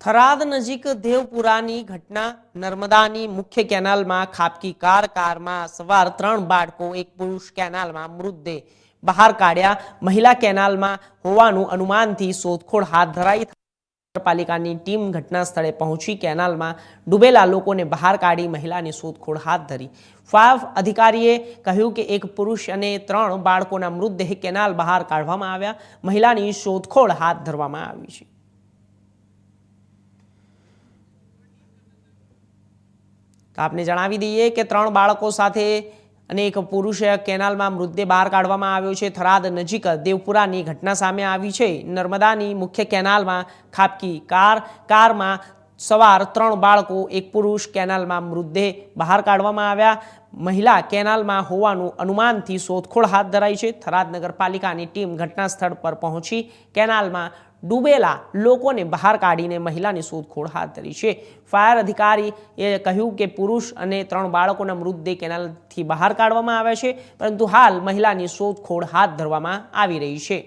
થરાદ નજીક દેવપુરાની ઘટના નર્મદાની મુખ્ય કેનાલમાં ખાબકી કારમાં સવાર 3 બાળકો એક પુરુષ કેનાલમાં મૃતદેહ બહાર કાઢ્યા મહિલા કેનાલમાં હોવાનું અનુમાનથી શોધખોળ હાથ ધરાઈ નગરપાલિકાની ટીમ ઘટના સ્થળે પહોંચી કેનાલમાં ડૂબેલા લોકોને બહાર કાઢી મહિલાની શોધખોળ હાથ ધરી ફાયર અધિકારીએ કહ્યું કે એક પુરુષ અને 3 બાળકોના મૃતદેહ કેનાલ બહાર કાઢવામાં આવ્યા મહિલાની શોધખોળ હાથ ધરવામાં આવી છે। तो आपने जणावी दीए कि 3 बाळको साथे અને એક પુરુષ કેનાલમાં મૃતદેહ બહાર કાઢવામાં આવ્યો છે। થરાદ નજીક દેવપુરાની ઘટના સામે આવી છે। નર્મદાની મુખ્ય કેનાલમાં ખાબકી કારમાં સવાર 3 બાળકો એક પુરુષ કેનાલમાં મૃતદેહ બહાર કાઢવામાં આવ્યા મહિલા કેનાલમાં હોવાનું અનુમાનથી શોધખોળ હાથ ધરાઈ છે। થરાદ નગરપાલિકાની ટીમ ઘટના સ્થળ પર પહોંચી કેનાલમાં ડૂબેલા લોકોને બહાર કાઢીને મહિલાની શોધખોળ હાથ ધરી છે। ફાયર અધિકારીએ કહ્યું કે પુરુષ અને 3 બાળકોના મૃતદેહ કેનાલથી બહાર કાઢવામાં આવ્યા છે પરંતુ હાલ મહિલાની શોધખોળ હાથ ધરવામાં આવી રહી છે।